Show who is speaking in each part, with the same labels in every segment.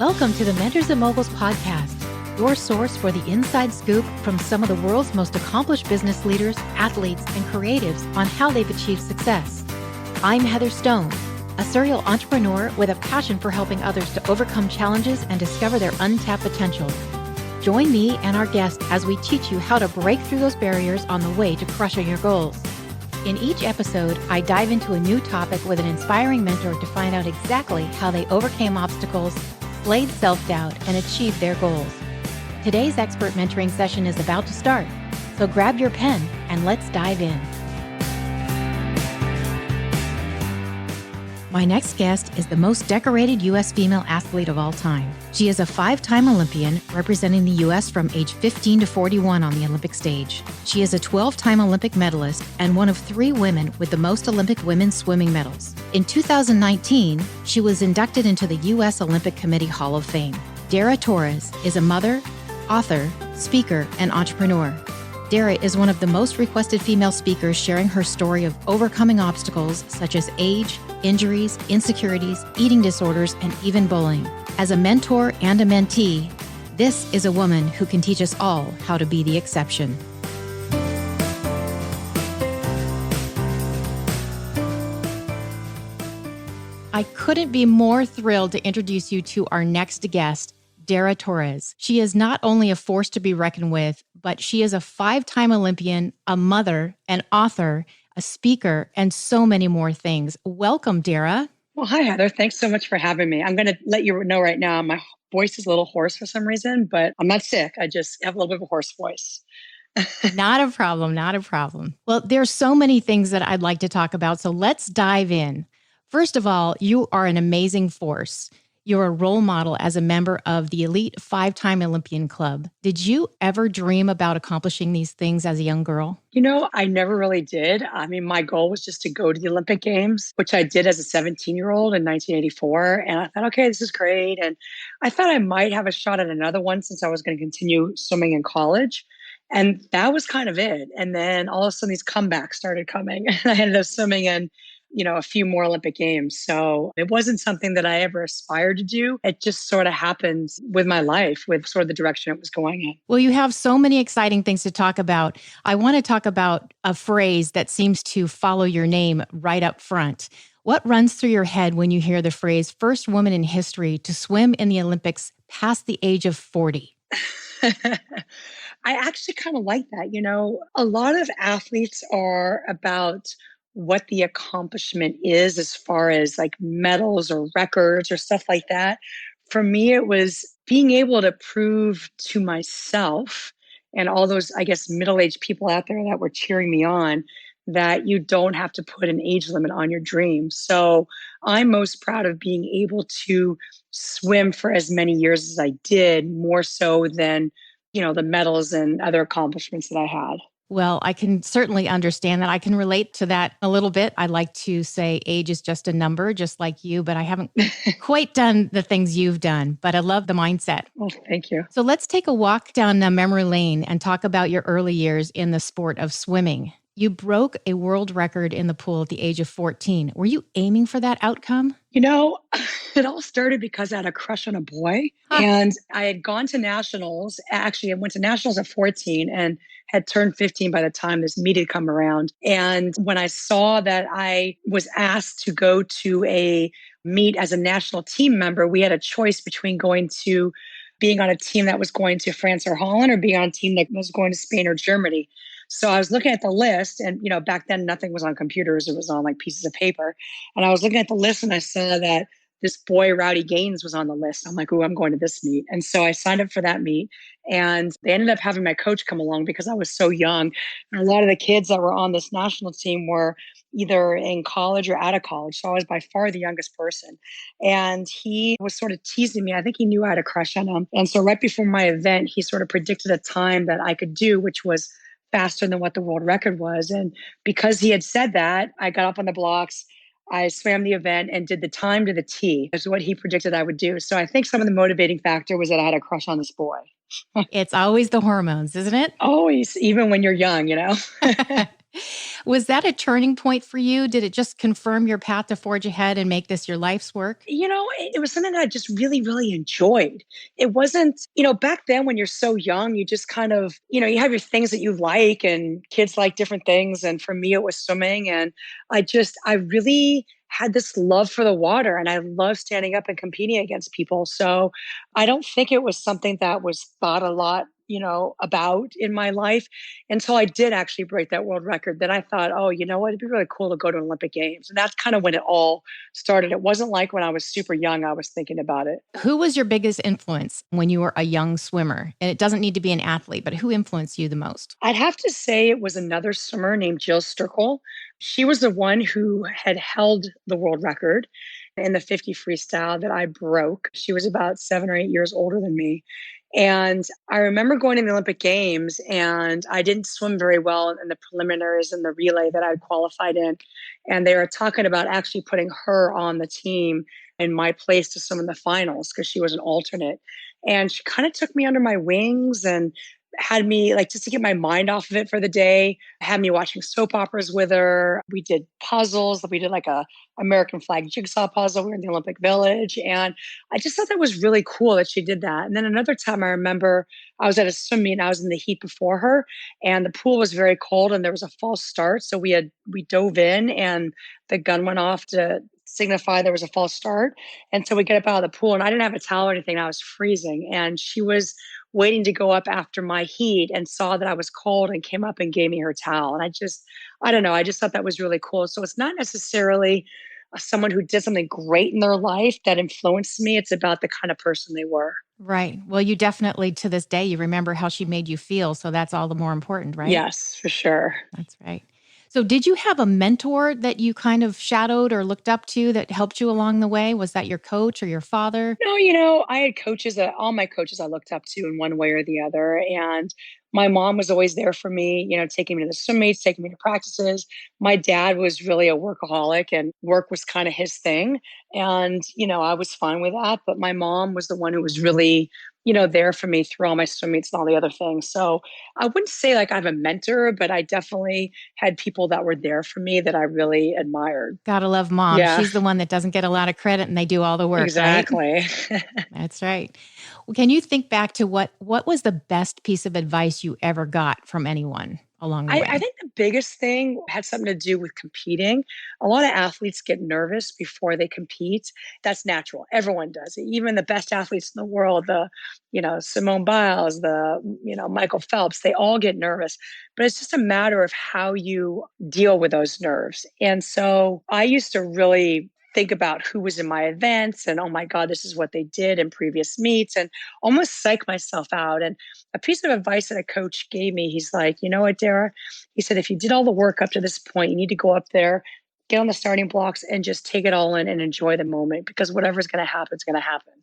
Speaker 1: Welcome to the Mentors and Moguls podcast, your source for the inside scoop from some of the world's most accomplished business leaders, athletes, and creatives on how they've achieved success. I'm Heather Stone, a serial entrepreneur with a passion for helping others to overcome challenges and discover their untapped potential. Join me and our guests as we teach you how to break through those barriers on the way to crushing your goals. In each episode, I dive into a new topic with an inspiring mentor to find out exactly how they overcame obstacles, slayed self-doubt, and achieved their goals. Today's expert mentoring session is about to start, so grab your pen and let's dive in. My next guest is the most decorated U.S. female athlete of all time. She is a 5-time Olympian representing the U.S. from age 15 to 41 on the Olympic stage. She is a 12-time Olympic medalist and one of 3 women with the most Olympic women's swimming medals. In 2019, she was inducted into the U.S. Olympic Committee Hall of Fame. Dara Torres is a mother, author, speaker, and entrepreneur. Dara is one of the most requested female speakers sharing her story of overcoming obstacles such as age, injuries, insecurities, eating disorders, and even bullying. As a mentor and a mentee, this is a woman who can teach us all how to be the exception. I couldn't be more thrilled to introduce you to our next guest, Dara Torres. She is not only a force to be reckoned with, but she is a 5-time Olympian, a mother, an author, a speaker, and so many more things. Welcome, Dara.
Speaker 2: Well, hi, Heather. Thanks so much for having me. I'm going to let you know right now, my voice is a little hoarse for some reason, but I'm not sick. I just have a little bit of a hoarse voice.
Speaker 1: Not a problem, not a problem. Well, there's so many things that I'd like to talk about, so let's dive in. First of all, you are an amazing force. You're a role model as a member of the elite 5-time Olympian club. Did you ever dream about accomplishing these things as a young girl?
Speaker 2: You know, I never really did. I mean, my goal was just to go to the Olympic Games, which I did as a 17-year-old in 1984. And I thought, okay, this is great. And I thought I might have a shot at another one since I was going to continue swimming in college. And that was kind of it. And then all of a sudden these comebacks started coming. And I ended up swimming in a few more Olympic Games. So it wasn't something that I ever aspired to do. It just sort of happened with my life, with sort of the direction it was going in.
Speaker 1: Well, you have so many exciting things to talk about. I want to talk about a phrase that seems to follow your name right up front. What runs through your head when you hear the phrase, first woman in history to swim in the Olympics past the age of 40?
Speaker 2: I actually kind of like that. A lot of athletes are about what the accomplishment is as far as like medals or records or stuff like that. For me, it was being able to prove to myself and all those, I guess, middle-aged people out there that were cheering me on that you don't have to put an age limit on your dreams. So I'm most proud of being able to swim for as many years as I did, more so than, the medals and other accomplishments that I had.
Speaker 1: Well, I can certainly understand that. I can relate to that a little bit. I like to say age is just a number, just like you, but I haven't quite done the things you've done, but I love the mindset.
Speaker 2: Well, thank you.
Speaker 1: So let's take a walk down memory lane and talk about your early years in the sport of swimming. You broke a world record in the pool at the age of 14. Were you aiming for that outcome?
Speaker 2: It all started because I had a crush on a boy and I had gone to nationals. Actually, I went to nationals at 14 and had turned 15 by the time this meet had come around. And when I saw that I was asked to go to a meet as a national team member, we had a choice between being on a team that was going to France or Holland or being on a team that was going to Spain or Germany. So I was looking at the list and, back then nothing was on computers. It was on like pieces of paper. And I was looking at the list and I saw that this boy, Rowdy Gaines, was on the list. I'm like, ooh, I'm going to this meet. And so I signed up for that meet. And they ended up having my coach come along because I was so young. And a lot of the kids that were on this national team were either in college or out of college. So I was by far the youngest person. And he was sort of teasing me. I think he knew I had a crush on him. And so right before my event, he sort of predicted a time that I could do, which was faster than what the world record was. And because he had said that, I got up on the blocks, I swam the event and did the time to the T. That's what he predicted I would do. So I think some of the motivating factor was that I had a crush on this boy.
Speaker 1: It's always the hormones, isn't it?
Speaker 2: Always, even when you're young,
Speaker 1: Was that a turning point for you? Did it just confirm your path to forge ahead and make this your life's work?
Speaker 2: It was something that I just really, really enjoyed. It wasn't, back then when you're so young, you just kind of, you have your things that you like and kids like different things. And for me, it was swimming. And I really had this love for the water and I love standing up and competing against people. So I don't think it was something that was thought a lot, about in my life until I did actually break that world record. Then I thought, oh, you know what? It'd be really cool to go to Olympic Games. And that's kind of when it all started. It wasn't like when I was super young, I was thinking about it.
Speaker 1: Who was your biggest influence when you were a young swimmer? And it doesn't need to be an athlete, but who influenced you the most?
Speaker 2: I'd have to say it was another swimmer named Jill Sturkle. She was the one who had held the world record in the 50 freestyle that I broke. She was about 7 or 8 years older than me. And I remember going to the Olympic Games and I didn't swim very well in the preliminaries and the relay that I qualified in. And they were talking about actually putting her on the team in my place to swim in the finals because she was an alternate. And she kind of took me under my wings and had me like just to get my mind off of it for the day, had me watching soap operas with her. We did puzzles. We did like a American flag jigsaw puzzle. We were in the Olympic Village. And I just thought that was really cool that she did that. And then another time I remember I was at a swim meet and I was in the heat before her and the pool was very cold and there was a false start. So we dove in and the gun went off to signify there was a false start. And so we get up out of the pool and I didn't have a towel or anything. I was freezing. And she was waiting to go up after my heat and saw that I was cold and came up and gave me her towel. And I don't know, I just thought that was really cool. So it's not necessarily someone who did something great in their life that influenced me. It's about the kind of person they were.
Speaker 1: Right. Well, you definitely, to this day, you remember how she made you feel. So that's all the more important, right?
Speaker 2: Yes, for sure.
Speaker 1: That's right. So, did you have a mentor that you kind of shadowed or looked up to that helped you along the way? Was that your coach or your father?
Speaker 2: No, I had coaches that all my coaches I looked up to in one way or the other. And my mom was always there for me, taking me to the swim meets, taking me to practices. My dad was really a workaholic and work was kind of his thing. And, I was fine with that. But my mom was the one who was really, there for me through all my swim meets and all the other things. So I wouldn't say like I have a mentor, but I definitely had people that were there for me that I really admired.
Speaker 1: Gotta love mom.
Speaker 2: Yeah,
Speaker 1: She's the one that doesn't get a lot of credit and they do all the work, right?
Speaker 2: exactly.
Speaker 1: That's right. Well, can you think back to what was the best piece of advice you ever got from anyone along the
Speaker 2: I
Speaker 1: way?
Speaker 2: think the biggest thing had something to do with competing. A lot of athletes get nervous before they compete. That's natural. Everyone does it. Even the best athletes in the world, Simone Biles, Michael Phelps, they all get nervous. But it's just a matter of how you deal with those nerves. And so I used to really think about who was in my events and, oh my God, this is what they did in previous meets and almost psych myself out. And a piece of advice that a coach gave me, he's like, you know what, Dara? He said, if you did all the work up to this point, you need to go up there, get on the starting blocks and just take it all in and enjoy the moment because whatever's going to happen is going to happen.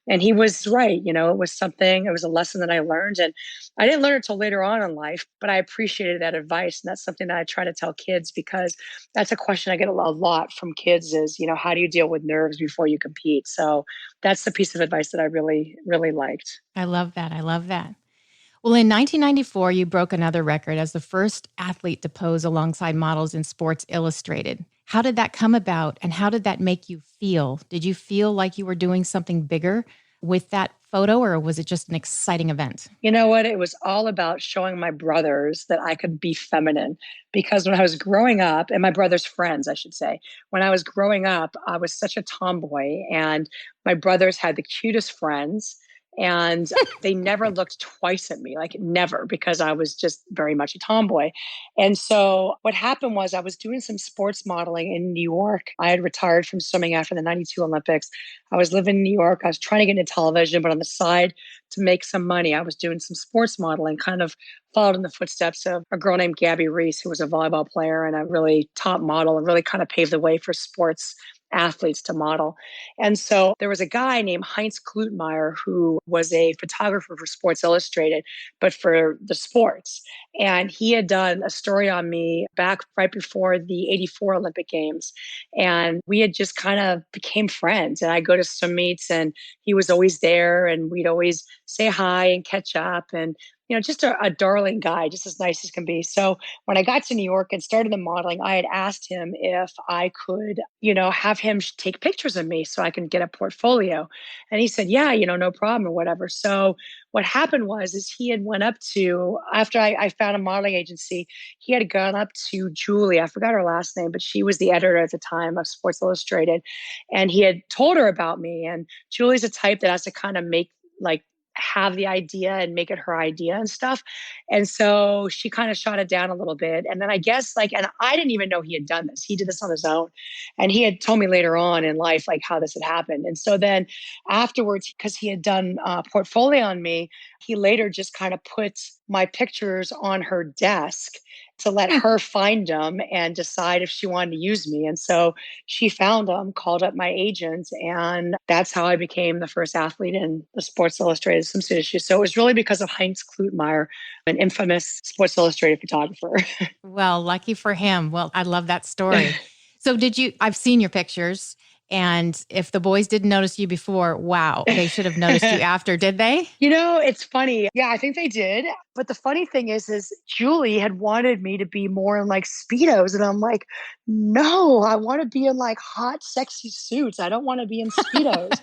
Speaker 2: And he was right. It was a lesson that I learned. And I didn't learn it till later on in life, but I appreciated that advice. And that's something that I try to tell kids because that's a question I get a lot from kids is, how do you deal with nerves before you compete? So that's the piece of advice that I really, really liked.
Speaker 1: I love that. I love that. Well, in 1994, you broke another record as the first athlete to pose alongside models in Sports Illustrated. How did that come about and how did that make you feel? Did you feel like you were doing something bigger with that photo or was it just an exciting event?
Speaker 2: You know what? It was all about showing my brothers that I could be feminine. Because when I was growing up, and my brother's friends, I should say, when I was growing up, I was such a tomboy, and my brothers had the cutest friends. And they never looked twice at me, like never, because I was just very much a tomboy. And so what happened was I was doing some sports modeling in New York. I had retired from swimming after the 92 Olympics. I was living in New York. I was trying to get into television, but on the side, to make some money, I was doing some sports modeling, kind of followed in the footsteps of a girl named Gabby Reese, who was a volleyball player and a really top model and really kind of paved the way for sports athletes to model. And so there was a guy named Heinz Klutmeyer who was a photographer for Sports Illustrated, but for the sports. And he had done a story on me back right before the 84 Olympic Games. And we had just kind of became friends. And I go to swim meets and he was always there and we'd always say hi and catch up. And just a darling guy, just as nice as can be. So when I got to New York and started the modeling, I had asked him if I could, have him take pictures of me so I can get a portfolio. And he said, yeah, no problem or whatever. So what happened is he had went up to, after I found a modeling agency, he had gone up to Julie. I forgot her last name, but she was the editor at the time of Sports Illustrated. And he had told her about me. And Julie's a type that has to kind of have the idea and make it her idea and stuff. And so she kind of shot it down a little bit. And then I guess and I didn't even know he had done this. He did this on his own. And he had told me later on in life, how this had happened. And so then afterwards, because he had done a portfolio on me, he later just kind of put my pictures on her desk to let her find them and decide if she wanted to use me. And so she found them, called up my agent, and that's how I became the first athlete in the Sports Illustrated swimsuit issue. So it was really because of Heinz Klutmeyer, an infamous Sports Illustrated photographer.
Speaker 1: Well, lucky for him. Well, I love that story. So I've seen your pictures. And if the boys didn't notice you before, wow, they should have noticed you after, did they?
Speaker 2: It's funny. Yeah, I think they did. But the funny thing is Julie had wanted me to be more in Speedos. And I'm like, no, I want to be in hot, sexy suits. I don't want to be in Speedos.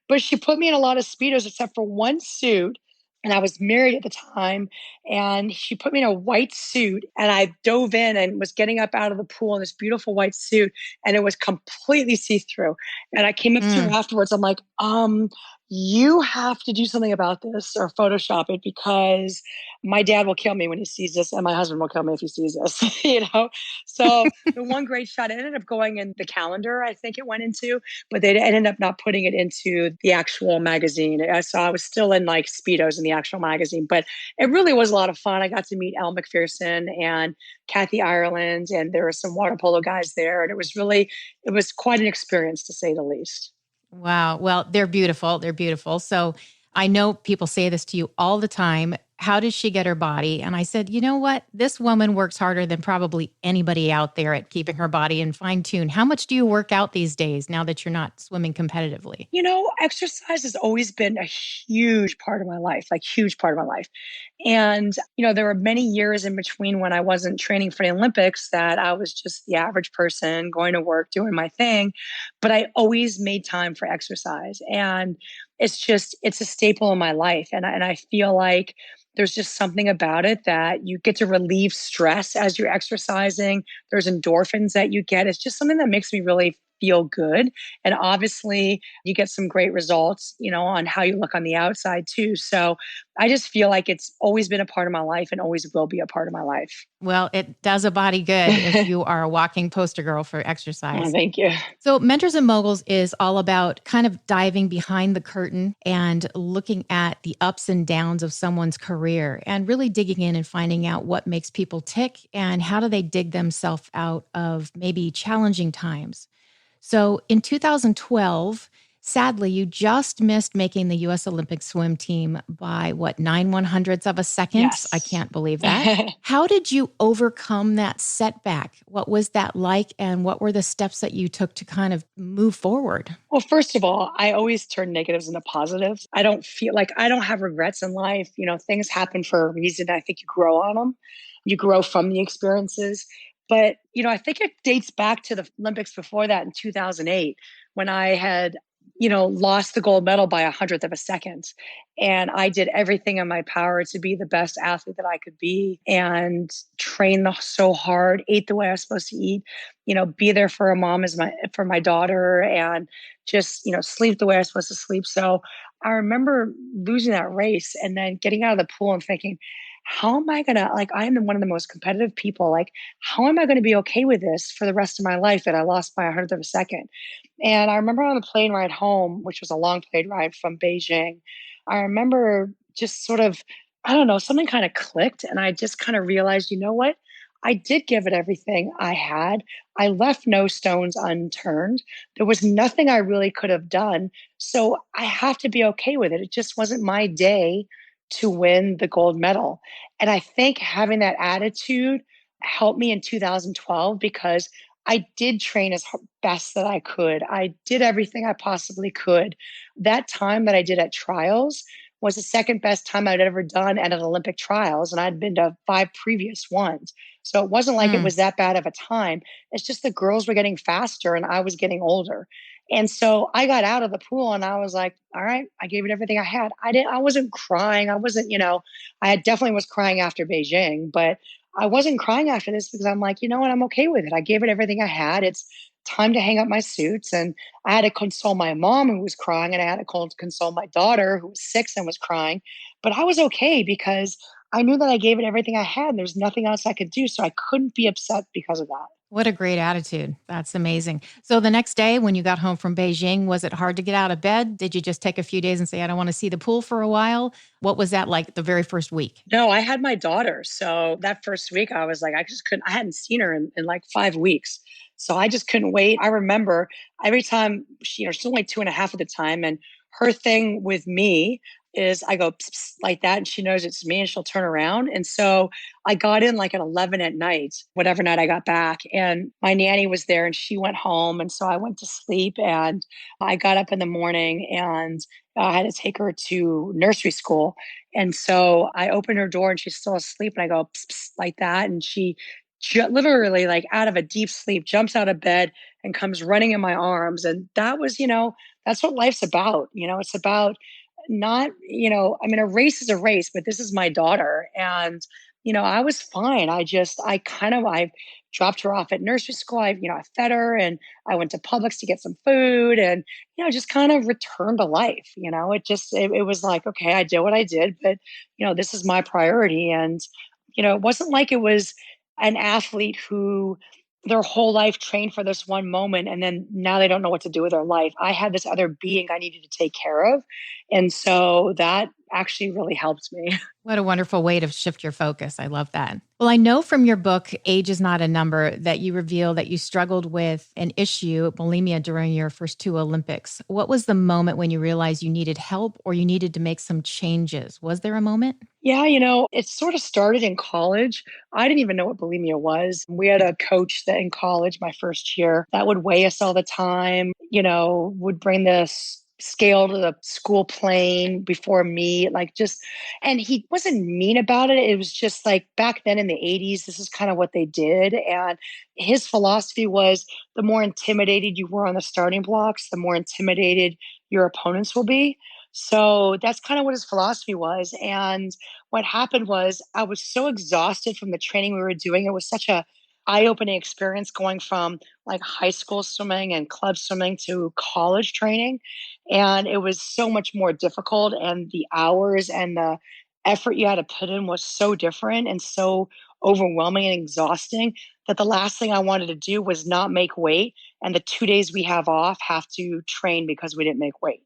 Speaker 2: But she put me in a lot of Speedos except for one suit. And I was married at the time. And she put me in a white suit. And I dove in and was getting up out of the pool in this beautiful white suit. And it was completely see-through. And I came up to her afterwards. I'm like, you have to do something about this or Photoshop it because my dad will kill me when he sees this and my husband will kill me if he sees this, So the one great shot, it ended up going in the calendar, I think it went into, but they ended up not putting it into the actual magazine. So I was still in Speedos in the actual magazine, but it really was a lot of fun. I got to meet Elle McPherson and Kathy Ireland, and there were some water polo guys there. And it was quite an experience to say the least.
Speaker 1: Wow. Well, they're beautiful. They're beautiful. So I know people say this to you all the time. How does she get her body? And I said, you know what? This woman works harder than probably anybody out there at keeping her body in fine tune. How much do you work out these days now that you're not swimming competitively?
Speaker 2: Exercise has always been a huge part of my life, huge part of my life. And, there were many years in between when I wasn't training for the Olympics that I was just the average person going to work, doing my thing. But I always made time for exercise. And it's a staple in my life. And I feel like there's just something about it that you get to relieve stress as you're exercising. There's endorphins that you get. It's just something that makes me really feel good. And obviously you get some great results, on how you look on the outside too. So I just feel like it's always been a part of my life and always will be a part of my life.
Speaker 1: Well, it does a body good if you are a walking poster girl for exercise.
Speaker 2: Oh, thank you.
Speaker 1: So Mentors and Moguls is all about kind of diving behind the curtain and looking at the ups and downs of someone's career and really digging in and finding out what makes people tick and how do they dig themselves out of maybe challenging times. So in 2012, sadly, you just missed making the U.S. Olympic swim team by 9/100ths of a second?
Speaker 2: Yes.
Speaker 1: I can't believe that. How did you overcome that setback? What was that like? And what were the steps that you took to kind of move forward?
Speaker 2: Well, first of all, I always turn negatives into positives. I don't feel like I don't have regrets in life. Things happen for a reason. I think you grow on them. You grow from the experiences. But, I think it dates back to the Olympics before that in 2008 when I had, lost the gold medal by 100th of a second. And I did everything in my power to be the best athlete that I could be and train so hard, ate the way I was supposed to eat, be there for a mom for my daughter and just, sleep the way I was supposed to sleep. So I remember losing that race and then getting out of the pool and thinking, how am I going to, I am one of the most competitive people. How am I going to be okay with this for the rest of my life that I lost by 100th of a second? And I remember on the plane ride home, which was a long plane ride from Beijing, I remember just sort of, I don't know, something kind of clicked. And I just kind of realized, you know what? I did give it everything I had. I left no stones unturned. There was nothing I really could have done. So I have to be okay with it. It just wasn't my day to win the gold medal. And I think having that attitude helped me in 2012 because I did train as best that I could. I did everything I possibly could. That time that I did at trials was the second best time I'd ever done at an Olympic trials. And I'd been to 5 previous ones. So it wasn't like it
Speaker 1: Mm.
Speaker 2: was that bad of a time. It's just the girls were getting faster and I was getting older. And so I got out of the pool and I was like, all right, I gave it everything I had. I wasn't crying. I wasn't, I definitely was crying after Beijing, but I wasn't crying after this because I'm like, you know what, I'm okay with it. I gave it everything I had. It's time to hang up my suits. And I had to console my mom who was crying, and I had to console my daughter who was 6 and was crying. But I was okay because I knew that I gave it everything I had and there's nothing else I could do. So I couldn't be upset because of that.
Speaker 1: What a great attitude. That's amazing. So the next day when you got home from Beijing, was it hard to get out of bed? Did you just take a few days and say, I don't want to see the pool for a while? What was that like the very first week?
Speaker 2: No, I had my daughter. So that first week, I was like, I just couldn't, I hadn't seen her in like 5 weeks. So I just couldn't wait. I remember every time she's only 2.5 at the time. And her thing with me is I go pss, pss, like that, and she knows it's me and she'll turn around. And so I got in like at 11 at night, whatever night I got back. And my nanny was there and she went home. And so I went to sleep and I got up in the morning and I had to take her to nursery school. And so I open her door and she's still asleep. And I go pss, pss, like that. And she literally, like out of a deep sleep, jumps out of bed and comes running in my arms. And that was, that's what life's about. It's about not, a race is a race, but this is my daughter. And, I was fine. I dropped her off at nursery school. I fed her and I went to Publix to get some food and, just kind of returned to life. It was like, okay, I did what I did, but, this is my priority. And, it wasn't like it was an athlete who their whole life trained for this one moment and then now they don't know what to do with their life. I had this other being I needed to take care of. And so that actually really helped me.
Speaker 1: What a wonderful way to shift your focus. I love that. Well, I know from your book, Age is Not a Number, that you reveal that you struggled with an issue, bulimia, during your first 2 Olympics. What was the moment when you realized you needed help or you needed to make some changes? Was there a moment?
Speaker 2: Yeah, it sort of started in college. I didn't even know what bulimia was. We had a coach that in college, my first year, that would weigh us all the time, would bring this scale to the school plane before me, and he wasn't mean about it. It was just like back then in the 80s, this is kind of what they did. And his philosophy was the more intimidated you were on the starting blocks, the more intimidated your opponents will be. So that's kind of what his philosophy was. And what happened was I was so exhausted from the training we were doing. It was such a eye-opening experience going from like high school swimming and club swimming to college training. And it was so much more difficult and the hours and the effort you had to put in was so different and so overwhelming and exhausting that the last thing I wanted to do was not make weight. And the 2 days we have off have to train because we didn't make weight.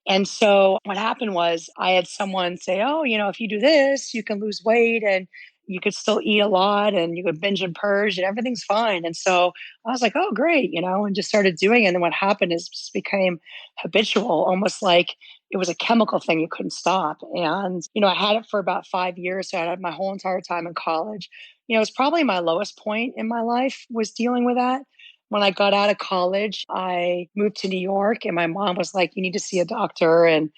Speaker 2: And so what happened was I had someone say, oh, if you do this, you can lose weight and you could still eat a lot and you could binge and purge and everything's fine. And so I was like, oh, great, and just started doing it. And then what happened is just became habitual, almost like it was a chemical thing you couldn't stop. And, I had it for about 5 years. So I had it my whole entire time in college. It was probably my lowest point in my life was dealing with that. When I got out of college, I moved to New York and my mom was like, you need to see a doctor and,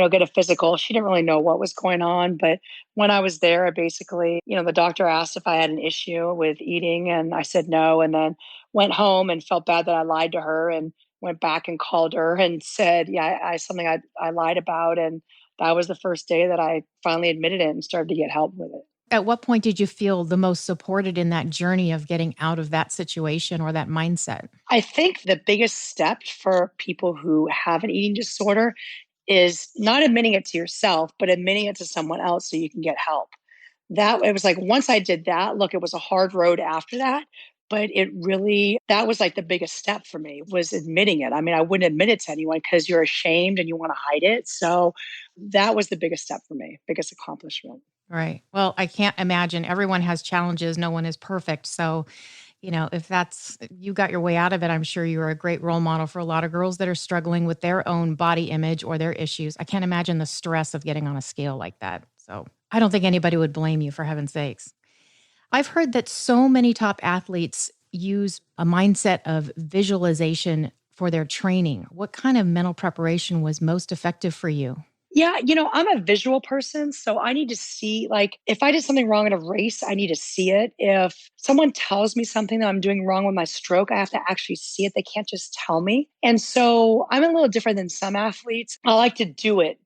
Speaker 2: get a physical. She didn't really know what was going on. But when I was there, I basically, the doctor asked if I had an issue with eating and I said no. And then went home and felt bad that I lied to her and went back and called her and said, yeah, something I lied about. And that was the first day that I finally admitted it and started to get help with it.
Speaker 1: At what point did you feel the most supported in that journey of getting out of that situation or that mindset?
Speaker 2: I think the biggest step for people who have an eating disorder is not admitting it to yourself, but admitting it to someone else so you can get help. That it was like once I did that, look, it was a hard road after that, but that was like the biggest step for me was admitting it. I mean, I wouldn't admit it to anyone because you're ashamed and you want to hide it. So that was the biggest step for me, biggest accomplishment.
Speaker 1: Right. Well, I can't imagine everyone has challenges. No one is perfect. So, if that's you got your way out of it, I'm sure you're a great role model for a lot of girls that are struggling with their own body image or their issues. I can't imagine the stress of getting on a scale like that. So, I don't think anybody would blame you, for heaven's sakes. I've heard that so many top athletes use a mindset of visualization for their training. What kind of mental preparation was most effective for you?
Speaker 2: Yeah, I'm a visual person, so I need to see, like, if I did something wrong in a race, I need to see it. If someone tells me something that I'm doing wrong with my stroke, I have to actually see it. They can't just tell me. And so I'm a little different than some athletes. I like to do it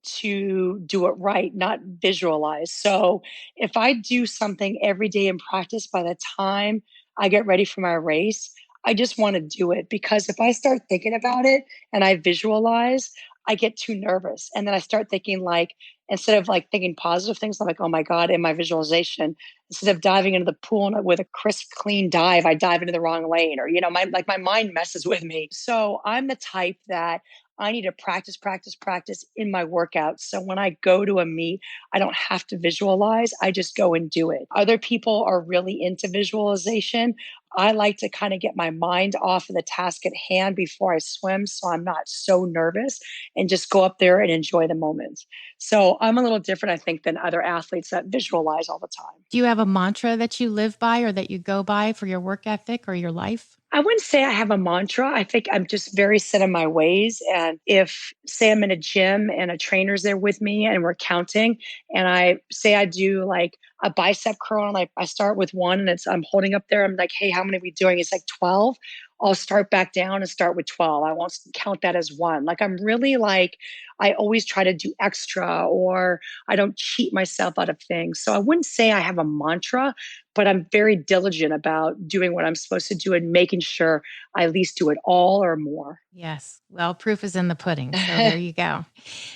Speaker 2: right, not visualize. So if I do something every day in practice, by the time I get ready for my race, I just want to do it, because if I start thinking about it and I visualize, I get too nervous. And then I start thinking, like, instead of like thinking positive things, I'm like, oh my God, in my visualization, instead of diving into the pool with a crisp, clean dive, I dive into the wrong lane, or, my mind messes with me. So I'm the type that I need to practice, practice, practice in my workouts. So when I go to a meet, I don't have to visualize. I just go and do it. Other people are really into visualization. I like to kind of get my mind off of the task at hand before I swim, so I'm not so nervous, and just go up there and enjoy the moment. So I'm a little different, I think, than other athletes that visualize all the time.
Speaker 1: Do you have a mantra that you live by or that you go by for your work ethic or your life?
Speaker 2: I wouldn't say I have a mantra. I think I'm just very set in my ways. And if, say, I'm in a gym and a trainer's there with me and we're counting, and I say I do like a bicep curl, and like I start with one and I'm holding up there. I'm like, hey, how many are we doing? It's like 12. I'll start back down and start with 12. I won't count that as one. Like, I'm really like, I always try to do extra, or I don't cheat myself out of things. So I wouldn't say I have a mantra, but I'm very diligent about doing what I'm supposed to do and making sure I at least do it all or more.
Speaker 1: Yes. Well, proof is in the pudding. So there you go.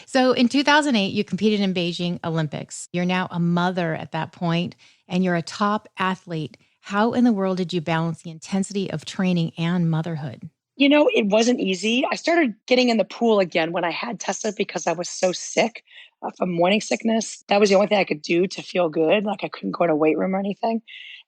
Speaker 1: So in 2008, you competed in Beijing Olympics. You're now a mother at that point, and you're a top athlete. How in the world did you balance the intensity of training and motherhood?
Speaker 2: It wasn't easy. I started getting in the pool again when I had Tessa, because I was so sick from morning sickness. That was the only thing I could do to feel good. Like, I couldn't go to a weight room or anything.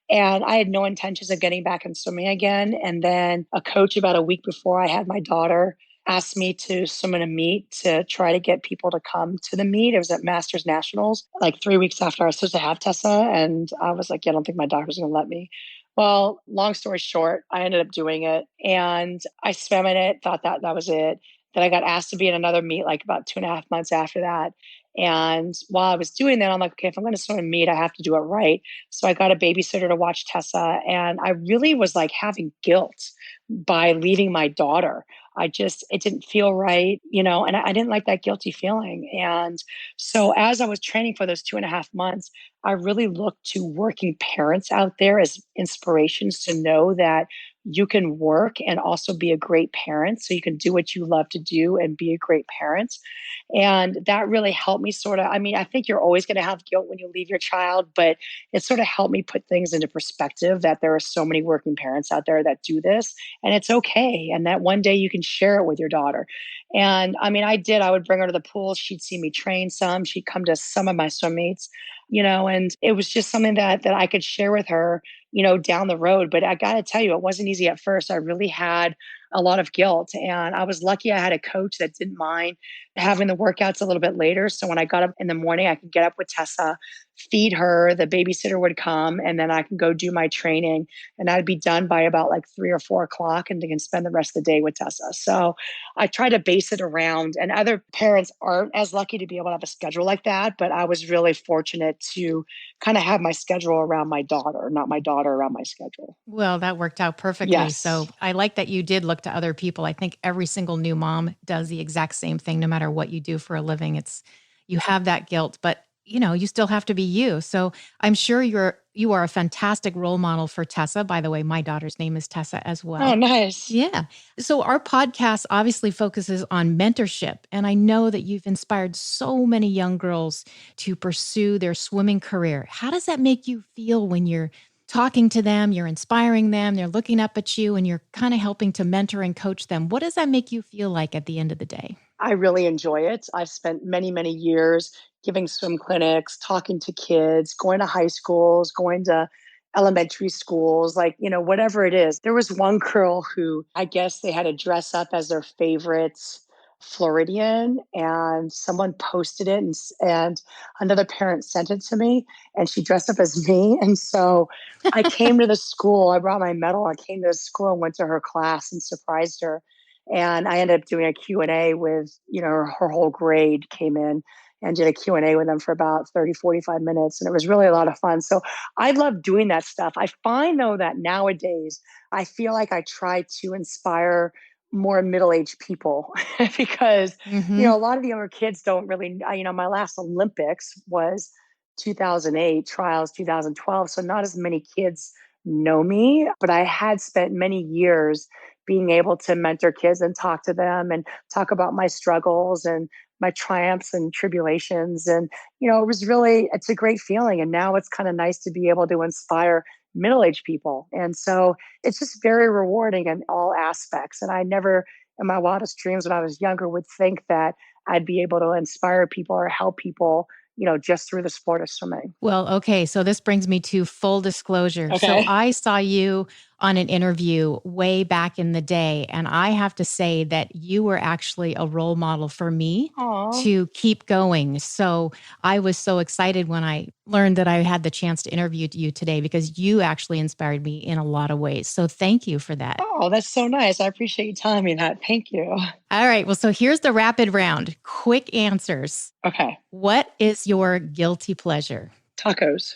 Speaker 2: And I had no intentions of getting back in swimming again. And then a coach, about a week before I had my daughter, asked me to swim in a meet to try to get people to come to the meet. It was at Masters Nationals, like 3 weeks after I was supposed to have Tessa. And I was like, yeah, I don't think my doctor's going to let me. Well, long story short, I ended up doing it, and I swam in it, thought that that was it. Then I got asked to be in another meet like about 2.5 months after that. And while I was doing that, I'm like, okay, if I'm going to swim a meet, I have to do it right. So I got a babysitter to watch Tessa. And I really was like having guilt by leaving my daughter. It didn't feel right, and I didn't like that guilty feeling. And so as I was training for those 2.5 months, I really looked to working parents out there as inspirations to know that you can work and also be a great parent. So you can do what you love to do and be a great parent. And that really helped me sort of, I mean, I think you're always going to have guilt when you leave your child, but it sort of helped me put things into perspective, that there are so many working parents out there that do this, and it's okay. And that one day you can share it with your daughter. And I mean, I would bring her to the pool. She'd see me train some. She'd come to some of my swim meets, and it was just something that I could share with her, down the road. But I got to tell you, it wasn't easy at first. I really had a lot of guilt. And I was lucky I had a coach that didn't mind having the workouts a little bit later. So when I got up in the morning, I could get up with Tessa, feed her, the babysitter would come, and then I could go do my training. And I'd be done by about like 3 or 4 o'clock, and can spend the rest of the day with Tessa. So I try to base it around, and other parents aren't as lucky to be able to have a schedule like that. But I was really fortunate to kind of have my schedule around my daughter, not my daughter around my schedule.
Speaker 1: Well, that worked out perfectly.
Speaker 2: Yes.
Speaker 1: So I like that you did look to other people. I think every single new mom does the exact same thing, no matter what you do for a living. You have that guilt, but you still have to be you. So I'm sure you are a fantastic role model for Tessa. By the way, my daughter's name is Tessa as
Speaker 2: Oh,
Speaker 1: well.
Speaker 2: nice.
Speaker 1: Yeah. So our podcast obviously focuses on mentorship. And I know that you've inspired so many young girls to pursue their swimming career. How does that make you feel when you're talking to them, you're inspiring them, they're looking up at you, and you're kind of helping to mentor and coach them? What does that make you feel like at the end of the day?
Speaker 2: I really enjoy it. I've spent many, many years giving swim clinics, talking to kids, going to high schools, going to elementary schools, like, whatever it is. There was one girl who, I guess, they had to dress up as their favorite Floridian, and someone posted it, and another parent sent it to me, and she dressed up as me. And so I came to the school, I brought my medal, I came to the school and went to her class and surprised her. And I ended up doing a Q&A with, her whole grade came in. and did a Q&A with them for about 30, 45 minutes. And it was really a lot of fun. So I love doing that stuff. I find though that nowadays I feel like I try to inspire more middle-aged people because,
Speaker 1: Mm-hmm.
Speaker 2: a lot of the younger kids don't really, my last Olympics was 2008, trials 2012. So not as many kids know me, but I had spent many years being able to mentor kids and talk to them and talk about my struggles and my triumphs and tribulations. And, it's a great feeling. And now it's kind of nice to be able to inspire middle-aged people. And so it's just very rewarding in all aspects. And I never, in my wildest dreams when I was younger, would think that I'd be able to inspire people or help people, just through the sport of swimming.
Speaker 1: Well, okay. So this brings me to full disclosure. So
Speaker 2: Okay.
Speaker 1: I saw you on an interview way back in the day, and I have to say that you were actually a role model for me
Speaker 2: Aw.
Speaker 1: to keep going. So I was so excited when I learned that I had the chance to interview you today because you actually inspired me in a lot of ways. So thank you for that.
Speaker 2: Oh, that's so nice. I appreciate you telling me that. Thank you.
Speaker 1: All right. Well, so here's the rapid round. Quick answers.
Speaker 2: Okay.
Speaker 1: What is your guilty pleasure?
Speaker 2: Tacos.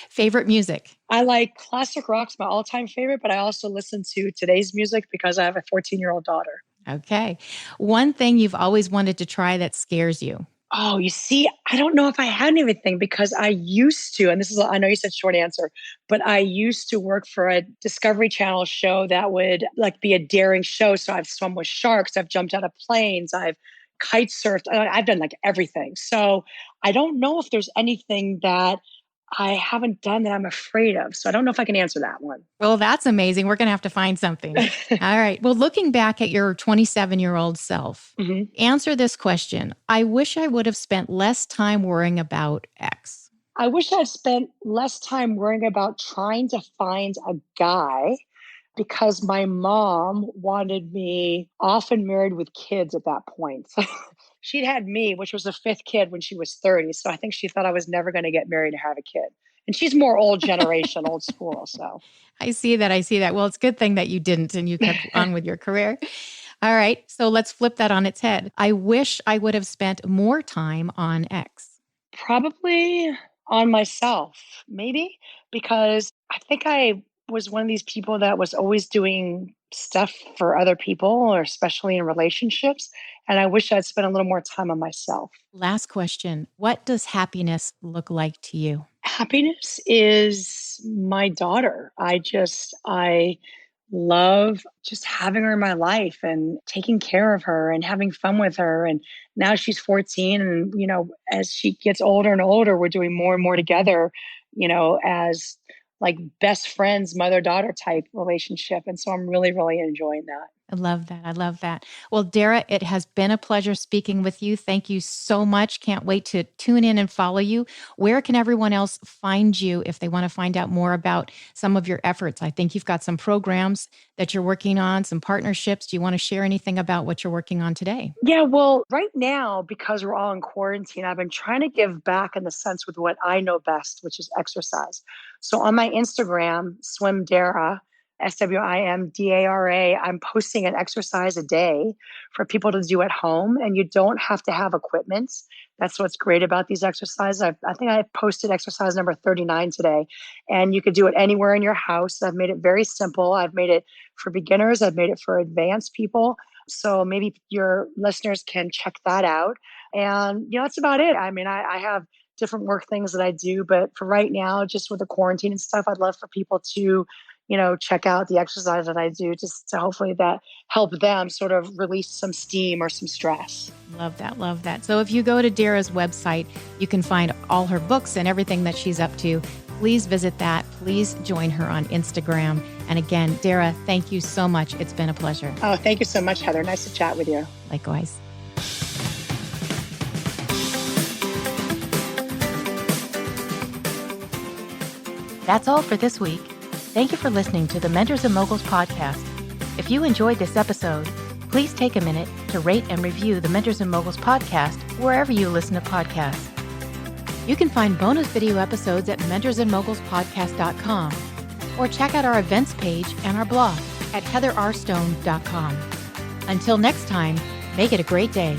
Speaker 1: Favorite music?
Speaker 2: I like classic rock's my all-time favorite, but I also listen to today's music because I have a 14-year-old daughter.
Speaker 1: Okay. One thing you've always wanted to try that scares you?
Speaker 2: Oh, you see, I don't know if I had anything because I used to, and I know you said short answer, but I used to work for a Discovery Channel show that would like be a daring show. So I've swum with sharks, I've jumped out of planes, I've kite surfed, I've done like everything. So I don't know if there's anything that I haven't done that I'm afraid of. So I don't know if I can answer that one.
Speaker 1: Well, that's amazing. We're going to have to find something. All right. Well, looking back at your 27-year-old self, answer this question. I wish I would have spent less time worrying about X.
Speaker 2: I wish I'd spent less time worrying about trying to find a guy because my mom wanted me often married with kids at that point. She'd had me, which was the fifth kid when she was 30. So I think she thought I was never going to get married and have a kid. And she's more old generation, old school. So
Speaker 1: I see that. I see that. Well, it's a good thing that you didn't and you kept on with your career. All right. So let's flip that on its head. I wish I would have spent more time on X.
Speaker 2: probably on myself, maybe, because I think I was one of these people that was always doing stuff for other people, or especially in relationships. And I wish I'd spent a little more time on myself.
Speaker 1: Last question. What does happiness look like to you?
Speaker 2: Happiness is my daughter. I love just having her in my life and taking care of her and having fun with her. And now she's 14. And, as she gets older and older, we're doing more and more together, as like best friends, mother-daughter type relationship. And so I'm really, really enjoying that.
Speaker 1: I love that. I love that. Well, Dara, it has been a pleasure speaking with you. Thank you so much. Can't wait to tune in and follow you. Where can everyone else find you if they want to find out more about some of your efforts? I think you've got some programs that you're working on, some partnerships. Do you want to share anything about what you're working on today?
Speaker 2: Yeah, well, right now, because we're all in quarantine, I've been trying to give back in the sense with what I know best, which is exercise. So on my Instagram, Swim Dara, SWIMDARA, I'm posting an exercise a day for people to do at home, and you don't have to have equipment. That's what's great about these exercises. I think I posted exercise number 39 today, and you could do it anywhere in your house. I've made it very simple. I've made it for beginners. I've made it for advanced people. So maybe your listeners can check that out. And, that's about it. I mean, I have different work things that I do, but for right now, just with the quarantine and stuff, I'd love for people to check out the exercise that I do just to hopefully that help them sort of release some steam or some stress.
Speaker 1: Love that. Love that. So if you go to Dara's website, you can find all her books and everything that she's up to. Please visit that. Please join her on Instagram. And again, Dara, thank you so much. It's been a pleasure.
Speaker 2: Oh, thank you so much, Heather. Nice to chat with you.
Speaker 1: Likewise. That's all for this week. Thank you for listening to the Mentors and Moguls podcast. If you enjoyed this episode, please take a minute to rate and review the Mentors and Moguls podcast wherever you listen to podcasts. You can find bonus video episodes at mentorsandmogulspodcast.com or check out our events page and our blog at heatherrstone.com. Until next time, make it a great day.